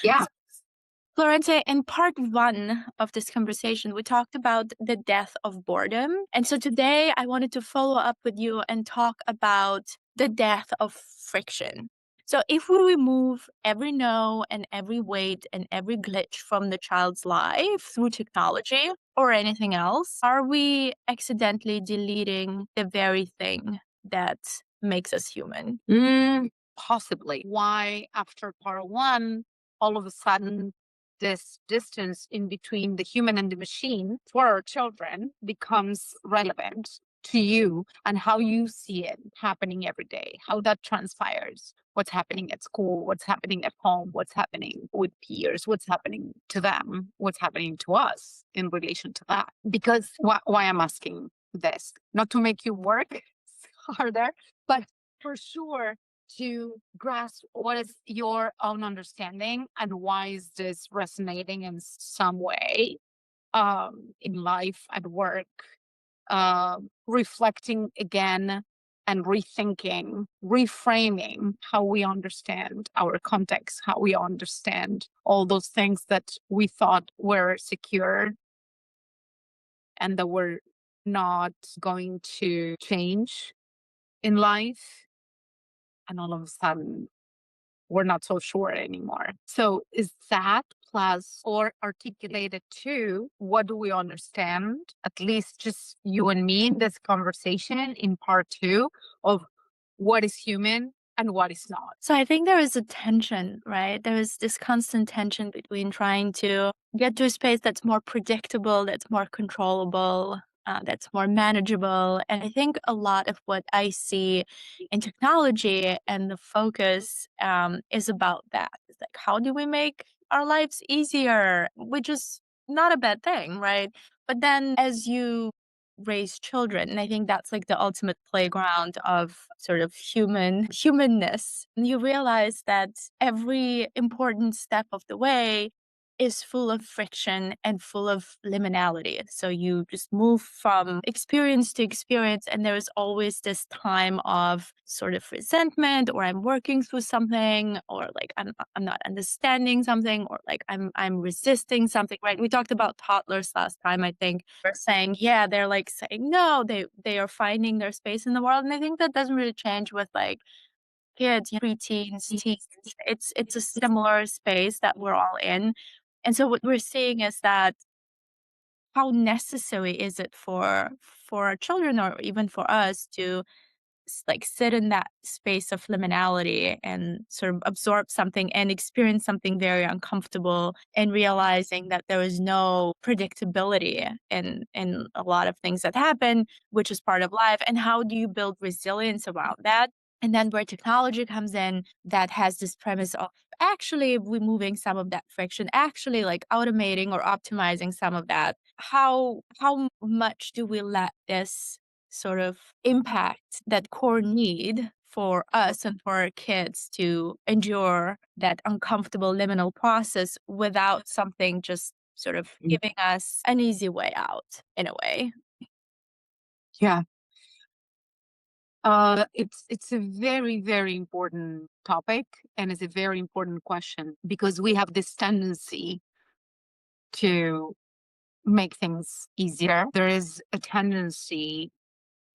Yeah. Florencia, in part one of this conversation, we talked about the death of boredom. And so today I wanted to follow up with you and talk about the death of friction. So if we remove every no and every wait and every glitch from the child's life through technology or anything else, are we accidentally deleting the very thing that makes us human? Possibly. Why, after part one, all of a sudden, this distance in between the human and the machine for our children becomes relevant to you and how you see it happening every day, how that transpires, what's happening at school, what's happening at home, what's happening with peers, what's happening to them, what's happening to us in relation to that. Because why I'm asking this, not to make you work harder, but for sure to grasp what is your own understanding and why is this resonating in some way in life, at work, reflecting again and rethinking, reframing how we understand our context, how we understand all those things that we thought were secure and that were not going to change in life. And all of a sudden, we're not so sure anymore. So is that plus or articulated to what do we understand, at least just you and me in this conversation in part two of what is human and what is not? So I think there is a tension, right? There is this constant tension between trying to get to a space that's more predictable, that's more controllable, that's more manageable. And I think a lot of what I see in technology and the focus is about that. It's like, how do we make our lives easier? Which is not a bad thing, right? But then as you raise children, and I think that's like the ultimate playground of sort of humanness, and you realize that every important step of the way is full of friction and full of liminality. So you just move from experience to experience, and there is always this time of sort of resentment, or I'm working through something, or like I'm not understanding something, or like I'm resisting something, right? We talked about toddlers last time, I think. They're saying, yeah, they're like saying no, they are finding their space in the world. And I think that doesn't really change with like kids, preteens, teens. It's a similar space that we're all in. And so what we're seeing is that how necessary is it for our children or even for us to like sit in that space of liminality and sort of absorb something and experience something very uncomfortable, and realizing that there is no predictability in a lot of things that happen, which is part of life. And how do you build resilience around that? And then where technology comes in, that has this premise of actually removing some of that friction, actually like automating or optimizing some of that. How much do we let this sort of impact that core need for us and for our kids to endure that uncomfortable liminal process without something just sort of giving us an easy way out in a way? Yeah. It's a very, very important topic, and it's a very important question because we have this tendency to make things easier. There is a tendency,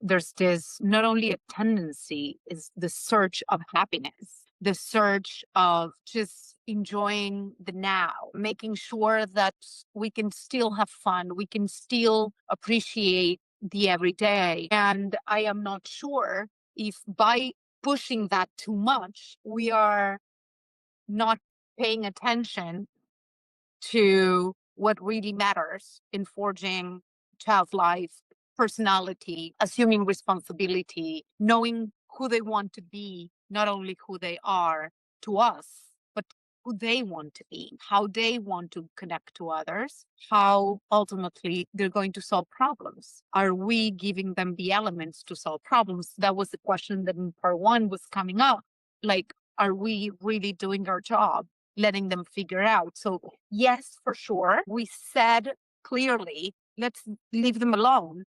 there's this not only a tendency, is the search of happiness, the search of just enjoying the now, making sure that we can still have fun, we can still appreciate the everyday. And I am not sure if by pushing that too much, we are not paying attention to what really matters in forging child life, personality, assuming responsibility, knowing who they want to be, not only who they are to us, but who they want to be, how they want to connect to others, how ultimately they're going to solve problems. Are we giving them the elements to solve problems? That was the question that in part one was coming up. Like, are we really doing our job? Letting them figure out. So yes, for sure. We said clearly, let's leave them alone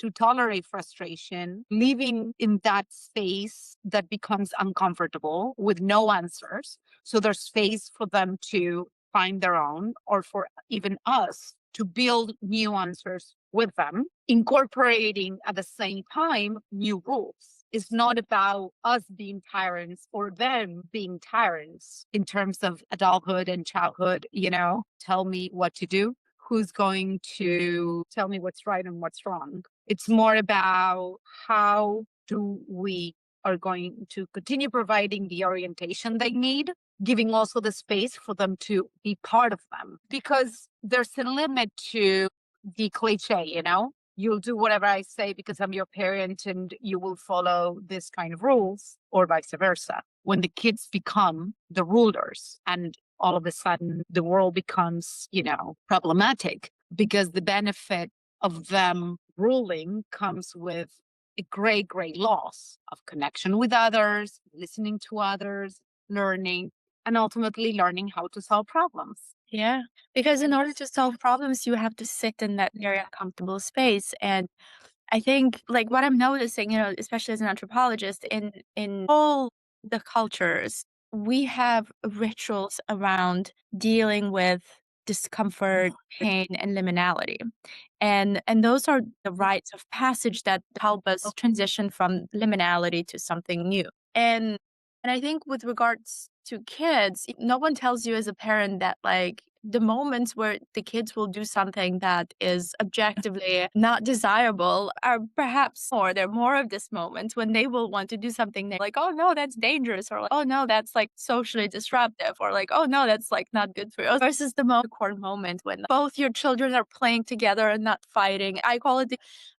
to tolerate frustration, living in that space that becomes uncomfortable with no answers. So there's space for them to find their own, or for even us to build new answers with them, incorporating at the same time new rules. It's not about us being tyrants or them being tyrants in terms of adulthood and childhood, tell me what to do. Who's going to tell me what's right and what's wrong? It's more about how do we are going to continue providing the orientation they need, giving also the space for them to be part of them. Because there's a limit to the cliche, you'll do whatever I say because I'm your parent and you will follow this kind of rules, or vice versa. When the kids become the rulers and all of a sudden the world becomes, problematic, because the benefit of them ruling comes with a great, great loss of connection with others, listening to others, learning, and ultimately learning how to solve problems. Yeah, because in order to solve problems, you have to sit in that very uncomfortable space. And I think like what I'm noticing, especially as an anthropologist, in all the cultures, we have rituals around dealing with discomfort, pain, and liminality. And those are the rites of passage that help us transition from liminality to something new. And I think with regards to kids, no one tells you as a parent that like the moments where the kids will do something that is objectively not desirable are perhaps more. There are more of this moment when they will want to do something like, oh no, that's dangerous, or like, oh no, that's like socially disruptive, or like, oh no, that's like not good for you. Versus the core moment when both your children are playing together and not fighting. I call it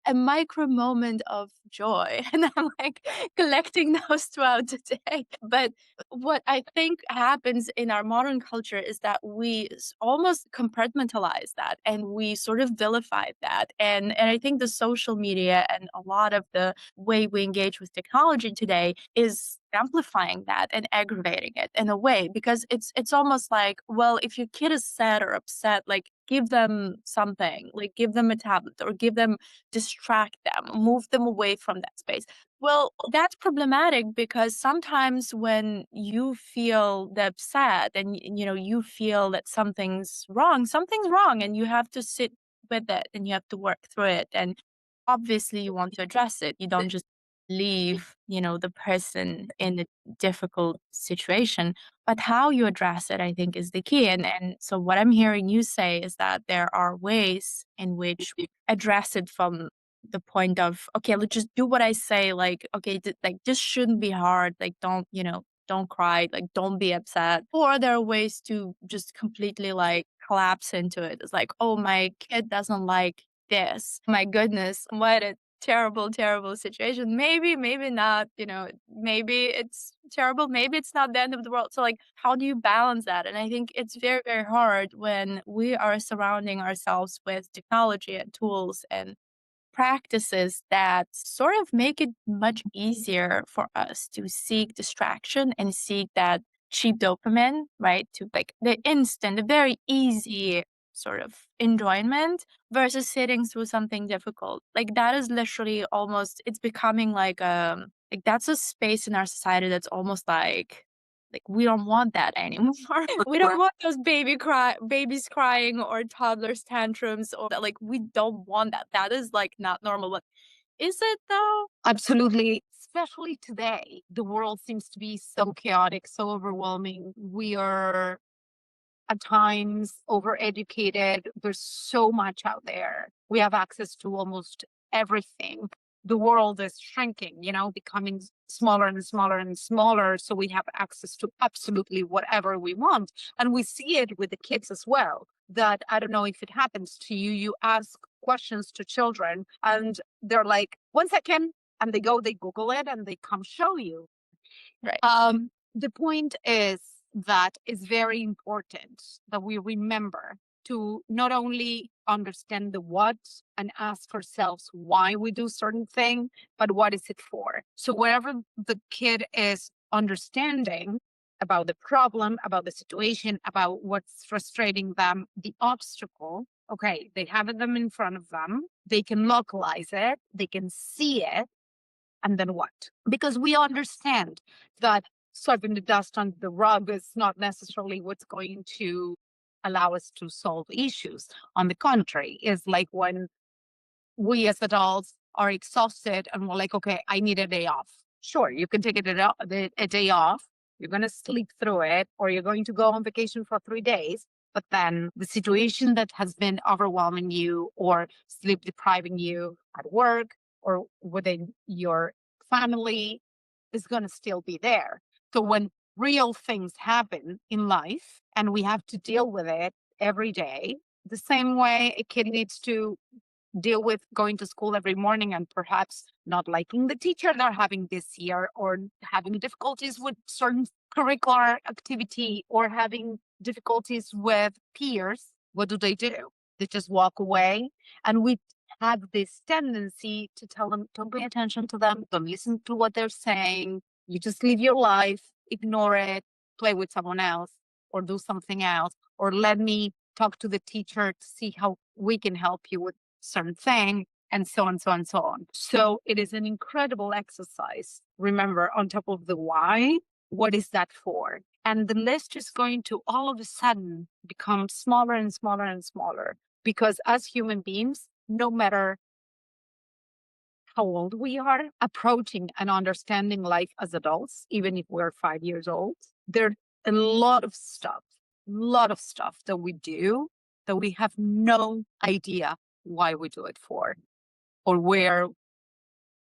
a micro moment of joy. And I'm like collecting those throughout the day. But what I think happens in our modern culture is that we almost compartmentalize that and we sort of vilify that. And I think the social media and a lot of the way we engage with technology today is amplifying that and aggravating it in a way, because it's almost like, well, if your kid is sad or upset, like give them something, like give them a tablet or distract them, move them away from that space. Well, that's problematic because sometimes when you feel the upset and you feel that something's wrong and you have to sit with it and you have to work through it. And obviously you want to address it. You don't just leave, the person in a difficult situation. But how you address it, I think, is the key. And so what I'm hearing you say is that there are ways in which we address it from the point of, okay, let's just do what I say. Like, okay, like this shouldn't be hard. Like, don't cry. Like, don't be upset. Or there are ways to just completely like collapse into it. It's like, oh, my kid doesn't like this. My goodness, what a terrible, terrible situation. Maybe not, maybe it's terrible. Maybe it's not the end of the world. So like, how do you balance that? And I think it's very, very hard when we are surrounding ourselves with technology and tools and practices that sort of make it much easier for us to seek distraction and seek that cheap dopamine, right? To like the instant, the very easy sort of enjoyment versus sitting through something difficult. Like that is literally almost, it's becoming like that's a space in our society that's almost like we don't want that anymore. We don't want those babies crying or toddlers tantrums or like we don't want that. That is like not normal. But is it though? Absolutely. Especially today, the world seems to be so chaotic, so overwhelming. We are at times overeducated. There's so much out there. We have access to almost everything. The world is shrinking, becoming smaller and smaller and smaller. So we have access to absolutely whatever we want. And we see it with the kids as well. That I don't know if it happens to you. You ask questions to children and they're like, 1 second. And they Google it and they come show you. Right. The point is that it's very important that we remember to not only understand the what and ask ourselves why we do certain thing, but what is it for? So wherever the kid is understanding about the problem, about the situation, about what's frustrating them, the obstacle, okay, they have them in front of them. They can localize it, they can see it, and then what? Because we understand that sweeping the dust under the rug is not necessarily what's going to allow us to solve issues. On the contrary, it's like when we as adults are exhausted and we're like, okay, I need a day off. Sure, you can take a day off. You're going to sleep through it, or you're going to go on vacation for 3 days. But then the situation that has been overwhelming you or sleep depriving you at work or within your family is going to still be there. So when real things happen in life and we have to deal with it every day, the same way a kid needs to deal with going to school every morning and perhaps not liking the teacher they're having this year, or having difficulties with certain curricular activity, or having difficulties with peers, what do? They just walk away. And we have this tendency to tell them, don't pay attention to them, don't listen to what they're saying. You just live your life, ignore it, play with someone else, or do something else, or let me talk to the teacher to see how we can help you with certain thing, and so on, so on, so on. So it is an incredible exercise. Remember, on top of the why, what is that for? And the list is going to all of a sudden become smaller and smaller and smaller, because as human beings, no matter how old we are, approaching and understanding life as adults, even if we're 5 years old, there's a lot of stuff that we do that we have no idea why we do it for, or where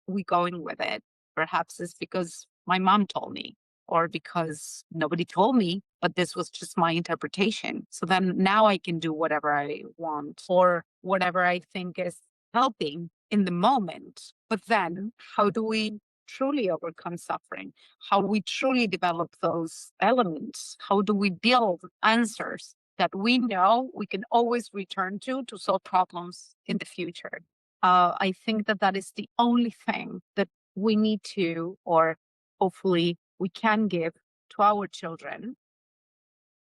we going with it. Perhaps it's because my mom told me, or because nobody told me, but this was just my interpretation. So then now I can do whatever I want, or whatever I think is helping in the moment. But then how do we truly overcome suffering? How do we truly develop those elements? How do we build answers that we know we can always return to solve problems in the future? I think that that is the only thing that we need to, or hopefully we can give to our children,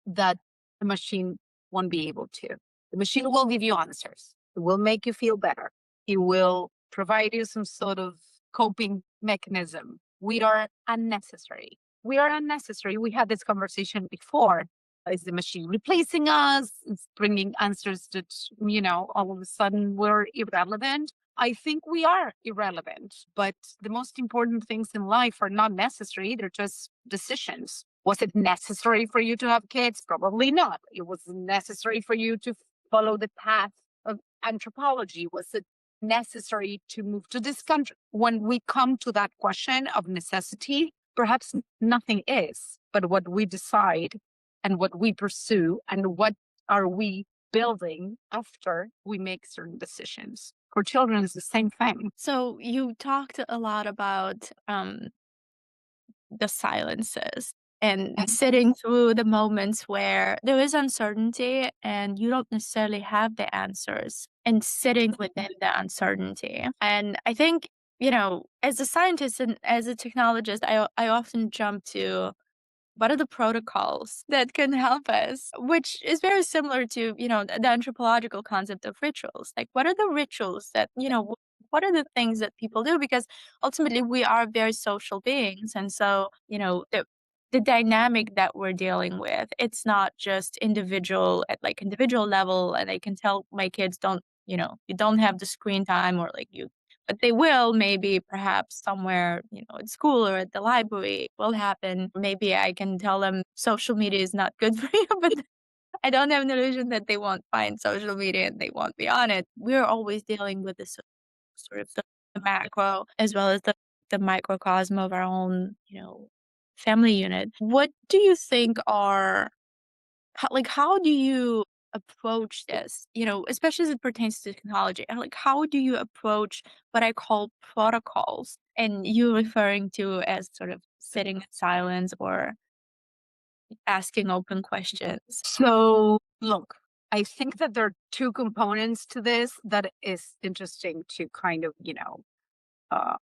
that the machine won't be able to. The machine will give you answers. It will make you feel better. It will provide you some sort of coping mechanism. We are unnecessary. We are unnecessary. We had this conversation before. Is the machine replacing us? It's bringing answers that, all of a sudden we're irrelevant. I think we are irrelevant, but the most important things in life are not necessary. They're just decisions. Was it necessary for you to have kids? Probably not. It was necessary for you to follow the path of anthropology. Was it necessary to move to this country? When we come to that question of necessity, perhaps nothing is, but what we decide and what we pursue and what are we building after we make certain decisions. For children, it's the same thing. So you talked a lot about the silences and sitting through the moments where there is uncertainty and you don't necessarily have the answers, and sitting within the uncertainty. And I think, as a scientist and as a technologist, I often jump to what are the protocols that can help us, which is very similar to, the anthropological concept of rituals. Like, what are the rituals that, what are the things that people do? Because ultimately we are very social beings. And so, the dynamic that we're dealing with, it's not just individual at like individual level. And I can tell my kids don't, you don't have the screen time, or like but they will, maybe perhaps somewhere, at school or at the library will happen. Maybe I can tell them social media is not good for you, but I don't have an illusion that they won't find social media and they won't be on it. We're always dealing with this sort of the macro as well as the microcosm of our own, family unit. What do you think are how do you approach this, especially as it pertains to technology? Like, how do you approach what I call protocols, and you referring to as sort of sitting in silence or asking open questions? So, look, I think that there are two components to this that is interesting to kind of,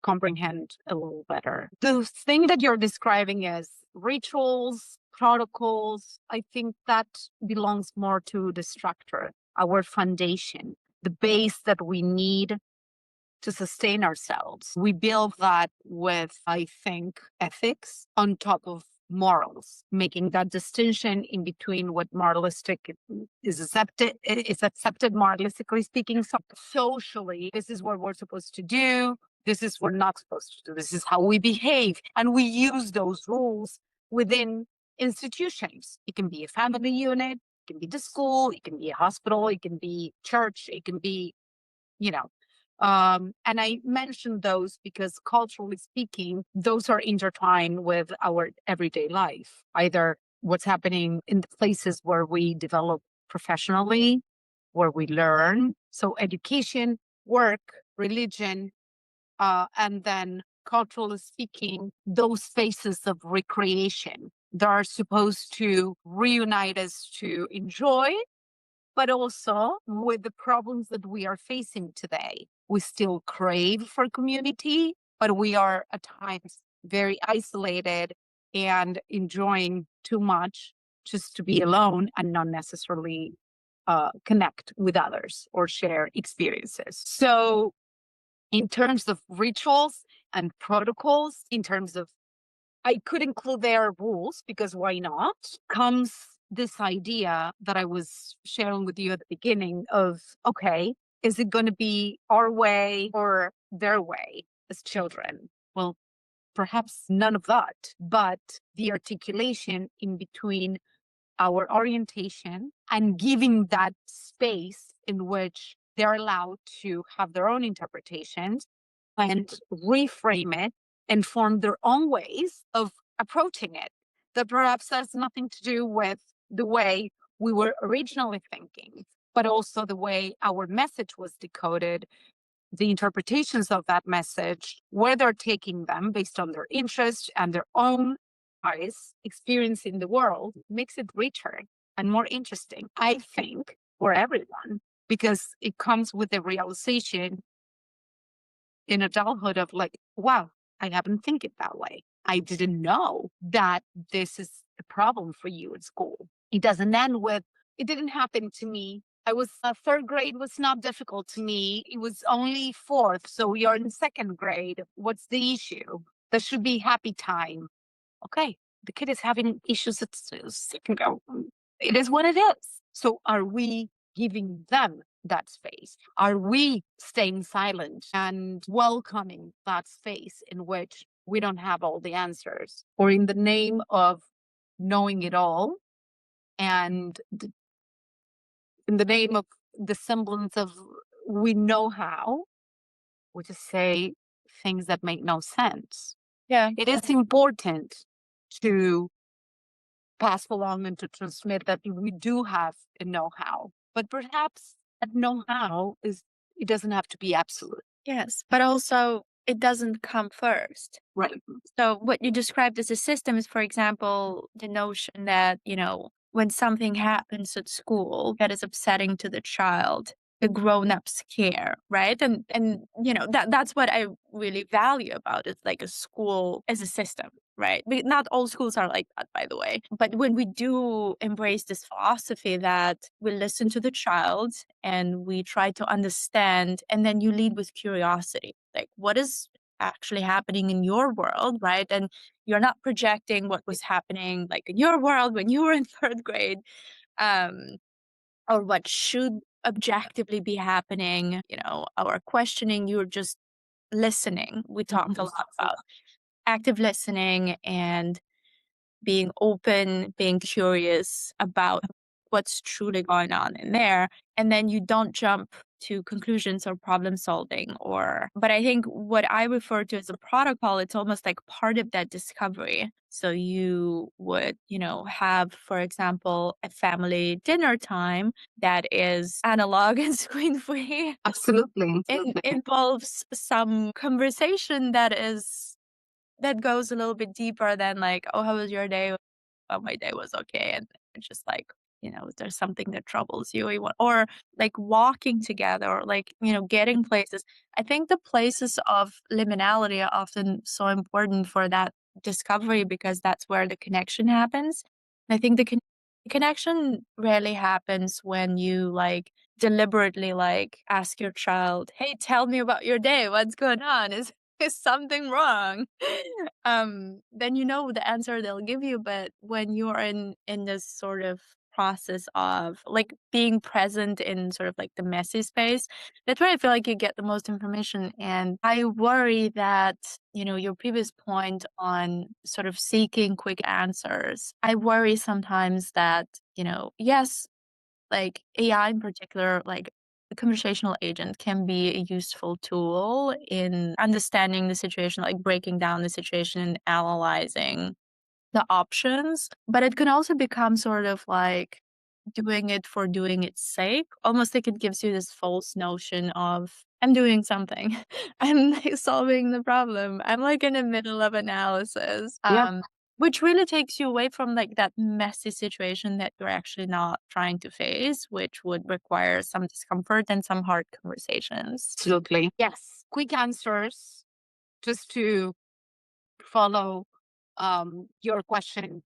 comprehend a little better. The thing that you're describing as rituals, protocols, I think that belongs more to the structure, our foundation. the base that we need to sustain ourselves. We build that with, I think, ethics on top of morals, making that distinction in between what moralistic is accepted moralistically speaking. So socially, this is what we're supposed to do. This is what we're not supposed to do. This is how we behave. And we use those rules within institutions. It can be a family unit, it can be the school, it can be a hospital, it can be church, it can be, you know, and I mentioned those because culturally speaking, those are intertwined with our everyday life, either what's happening in the places where we develop professionally, where we learn. So education, work, religion, and then culturally speaking, those spaces of recreation that are supposed to reunite us to enjoy, but also with the problems that we are facing today. We still crave for community, but we are at times very isolated and enjoying too much just to be alone and not necessarily connect with others or share experiences. So, in terms of rituals and protocols, in terms of I could include their rules because why not? Comes this idea that I was sharing with you at the beginning of, okay, is it going to be our way or their way as children? Well, perhaps none of that, but the articulation in between our orientation and giving that space in which they're allowed to have their own interpretations and reframe it and form their own ways of approaching it that perhaps has nothing to do with the way we were originally thinking, but also the way our message was decoded, the interpretations of that message, where they're taking them based on their interest and their own eyes experience in the world makes it richer and more interesting, I think, for everyone, because it comes with the realization in adulthood of like, wow, I haven't think it that way. I didn't know that this is a problem for you at school. It doesn't end with, it didn't happen to me. I was third grade was not difficult to me. It was only fourth. So you're in second grade. What's the issue? There should be happy time. Okay. The kid is having issues at second grade. It is what it is. So are we giving them that space? Are we staying silent and welcoming that space in which we don't have all the answers? Or in the name of knowing it all and in the name of the semblance of we know how, we just say things that make no sense. Yeah. It is important to pass along and to transmit that we do have a know-how, but perhaps that know-how is it doesn't have to be absolute. Yes. But also, it doesn't come first. Right. So, what you described as a system is, for example, the notion that, when something happens at school that is upsetting to the child, the grown-ups care, right? And that's what I really value about it, like a school as a system, right? Not all schools are like that, by the way. But when we do embrace this philosophy that we listen to the child and we try to understand, and then you lead with curiosity, like what is actually happening in your world, right? And you're not projecting what was happening like in your world when you were in third grade, um, or what should objectively be happening, or questioning. You're just listening. We talked a lot about active listening and being open, being curious about what's truly going on in there. And then you don't jump to conclusions or problem solving but I think what I refer to as a protocol, it's almost like part of that discovery. So you would, have, for example, a family dinner time that is analog and screen free. Absolutely. It involves some conversation that goes a little bit deeper than like, oh, how was your day? Oh, my day was okay. And it's just like, is there something that troubles you? Or like walking together or like, getting places. I think the places of liminality are often so important for that discovery because that's where the connection happens. And I think the connection Connection rarely happens when you like deliberately like ask your child, "Hey, tell me about your day. What's going on? Is something wrong?" Then you know the answer they'll give you. But when you are in this sort of process of like being present in sort of like the messy space, that's where I feel like you get the most information. And I worry that, your previous point on sort of seeking quick answers, I worry sometimes that, yes, like AI in particular, like the conversational agent can be a useful tool in understanding the situation, like breaking down the situation and analyzing the options, but it can also become sort of like doing it for doing its sake. Almost like it gives you this false notion of I'm doing something. I'm like solving the problem. I'm like in the middle of analysis. Yeah, Which really takes you away from like that messy situation that you're actually not trying to face, which would require some discomfort and some hard conversations. absolutely. Yes. Quick answers just to follow your question.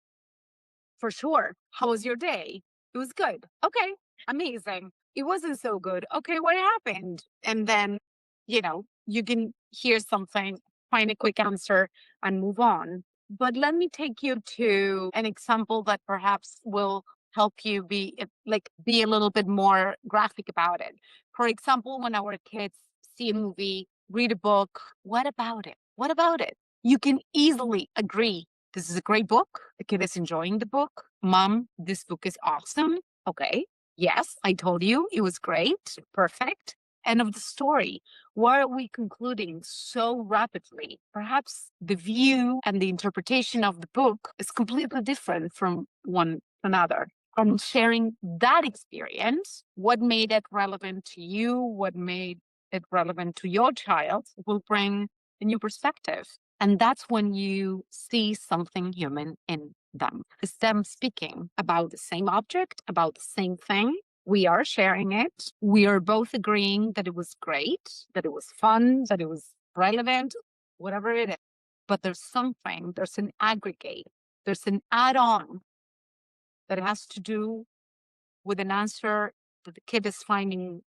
For sure. How was your day? It was good. Okay. Amazing. It wasn't so good. Okay. What happened? And then, you can hear something, find a quick answer, and move on. But let me take you to an example that perhaps will help you be a little bit more graphic about it. For example, when our kids see a movie, read a book, what about it? What about it? You can easily agree this is a great book. The kid is enjoying the book. Mom, this book is awesome. Okay. Yes, I told you it was great. Perfect. End of the story. Why are we concluding so rapidly? Perhaps the view and the interpretation of the book is completely different from one another. And sharing that experience, what made it relevant to you, what made it relevant to your child, will bring a new perspective. And that's when you see something human in them. It's them speaking about the same object, about the same thing. We are sharing it. We are both agreeing that it was great, that it was fun, that it was relevant, whatever it is. But there's an aggregate, there's an add on that has to do with an answer that the kid is finding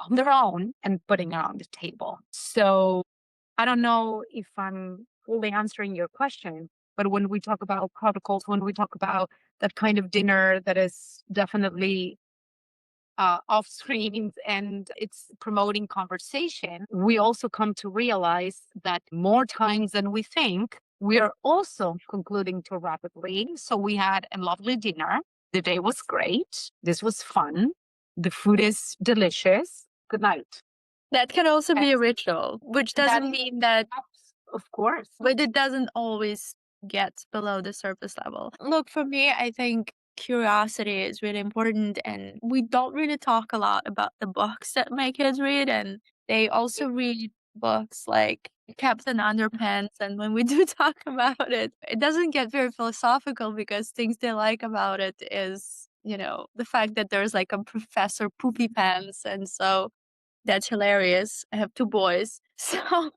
on their own and putting it on the table. So I don't know if I'm fully answering your question, but when we talk about protocols, when we talk about that kind of dinner that is definitely off screens and it's promoting conversation, we also come to realize that more times than we think, we are also concluding too rapidly. So we had a lovely dinner. The day was great. This was fun. The food is delicious. Good night. That can also And be a ritual, which that, doesn't mean that, of course. but it doesn't always get below the surface level. Look, for me, I think curiosity is really important, and we don't really talk a lot about the books that my kids read, and they also read books like Captain Underpants. And when we do talk about it, it doesn't get very philosophical because things they like about it is, the fact that there's like a Professor Poopy Pants, and so that's hilarious. I have 2 boys. So,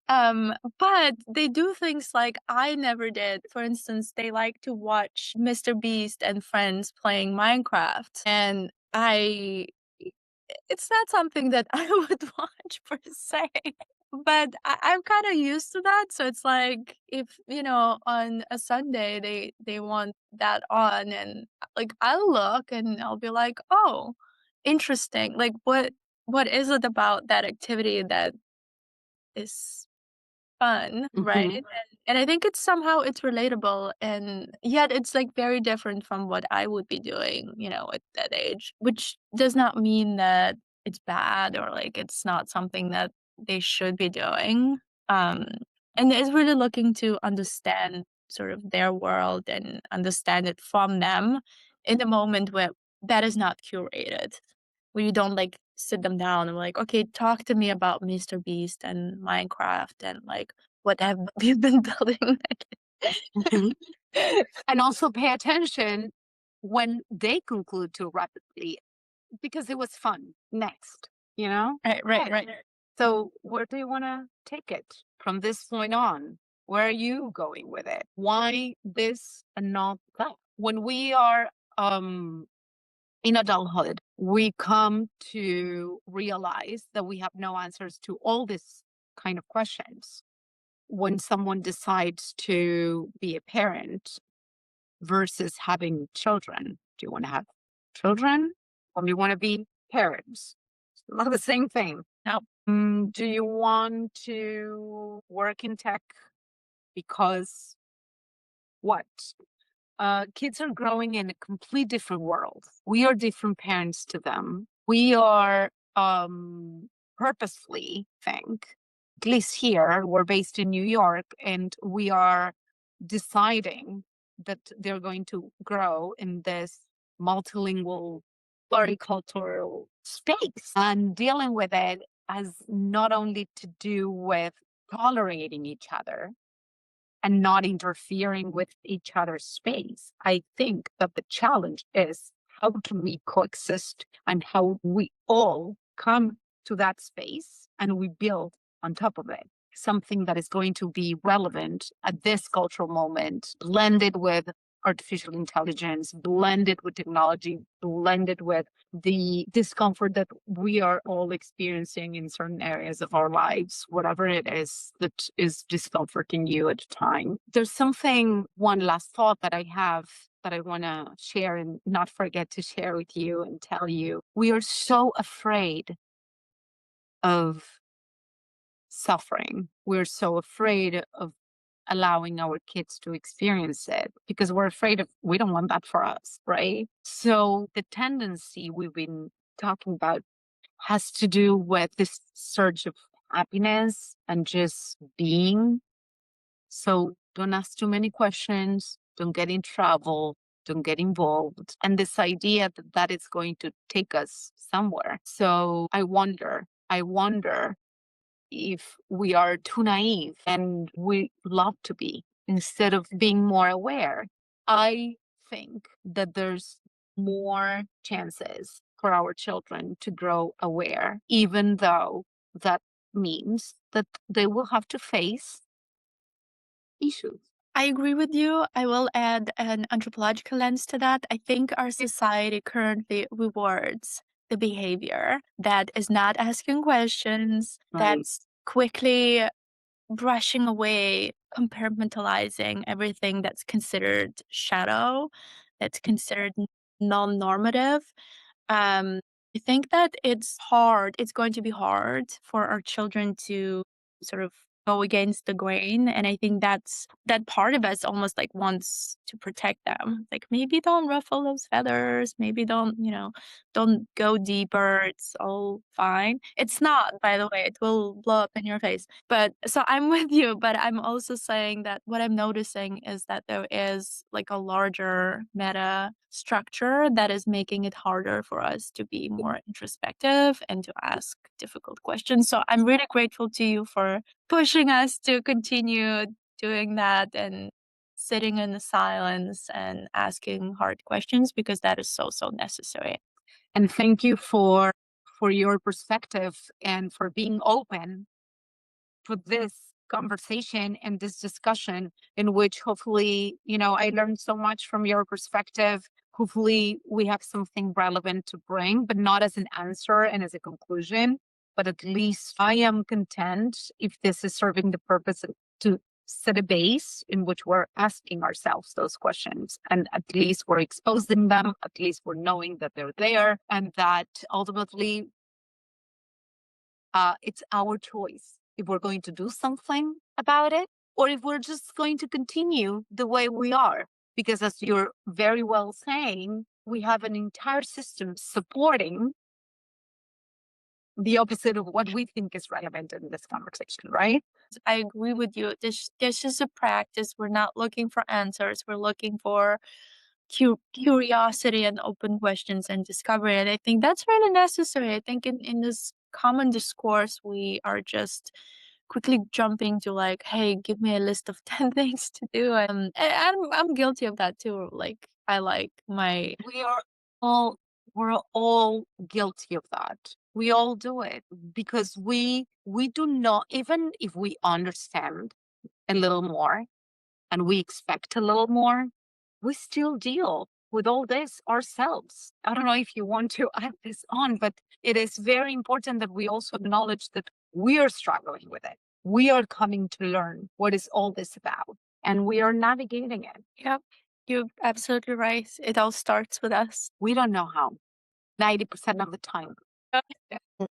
but they do things like I never did. For instance, they like to watch Mr. Beast and friends playing Minecraft, and it's not something that I would watch per se, but I'm kinda used to that. So it's like if, on a Sunday they want that on, and, like, I'll look and I'll be like, "Oh, interesting." Like, what is it about that activity that is fun, right? Mhm. And I think it's relatable, and yet it's, like, very different from what I would be doing, at that age, which does not mean that it's bad or, like, it's not something that they should be doing. Um, and it's really looking to understand sort of their world and understand it from them in the moment where that is not curated, where you don't, like, sit them down and like, "Okay, talk to me about Mr. Beast and Minecraft and, like, what have you been building?" Mhm. And also pay attention when they conclude too rapidly because it was fun. Next, you know? Right, right, right. So, where do you want to take it from this point on? Where are you going with it? Why this and not that? When we are in adulthood, we come to realize that we have no answers to all these kind of questions. When someone decides to be a parent versus having children, do you want to have children or do you want to be parents? It's not the same thing. No. Do you want to work in tech because what? Kids are growing in a complete different world. We are different parents to them. We are purposefully think, at least here, we're based in New York, and we are deciding that they're going to grow in this multilingual, pluricultural space, and dealing with it has not only to do with tolerating each other and not interfering with each other's space. I think that the challenge is how do we coexist and how we all come to that space and we build on top of it something that is going to be relevant at this cultural moment, blended with artificial intelligence, blended with technology, blended with the discomfort that we are all experiencing in certain areas of our lives, whatever it is that is discomforting you at the time. There's something, one last thought that I have that I want to share and not forget to share with you and tell you. We are so afraid of suffering. We're so afraid of allowing our kids to experience it because we're afraid of, we don't want that for us, right? So the tendency we've been talking about has to do with this surge of happiness and just being. So don't ask too many questions, don't get in trouble, don't get involved. And this idea that that is going to take us somewhere. So I wonder if we are too naive, and we love to be, instead of being more aware. I think that there's more chances for our children to grow aware, even though that means that they will have to face issues. I agree with you. I will add an anthropological lens to that. I think our society currently rewards the behavior that is not asking questions, Right. that's quickly brushing away, compartmentalizing everything that's considered shadow, that's considered non-normative. Um, I think that it's going to be hard for our children to sort of go against the grain. And I think that part of us almost like wants to protect them. Like maybe don't ruffle those feathers, maybe don't go deeper. It's all fine. It's not, by the way, it will blow up in your face. But so I'm with you, but I'm also saying that what I'm noticing is that there is like a larger meta structure that is making it harder for us to be more introspective and to ask difficult questions. So I'm really grateful to you for pushing us to continue doing that and sitting in the silence and asking hard questions because that is so, so necessary. And thank you for your perspective and for being open for this conversation and this discussion, in which hopefully, I learned so much from your perspective. Hopefully we have something relevant to bring, but not as an answer and as a conclusion, but at least I am content if this is serving the purpose to set a base in which we're asking ourselves those questions, and at least we're exposing them, at least we're knowing that they're there, and that ultimately it's our choice if we're going to do something about it or if we're just going to continue the way we are. Because as you're very well saying, we have an entire system supporting the opposite of what we think is relevant in this conversation, right? I agree with you. This is a practice. We're not looking for answers. We're looking for curiosity and open questions and discovery. And I think that's really necessary. I think in this common discourse, we are just quickly jumping to like, hey, give me a list of 10 things to do. I'm guilty of that too. Like I like my We are all we're all guilty of that. We all do it because we do not, even if we understand a little more and we expect a little more, we still deal with all this ourselves. I don't know if you want to add this on, but it is very important that we also acknowledge that we are struggling with it. We are coming to learn what is all this about, and we are navigating it. Yep, you're absolutely right. It all starts with us. We don't know how, 90% of the time.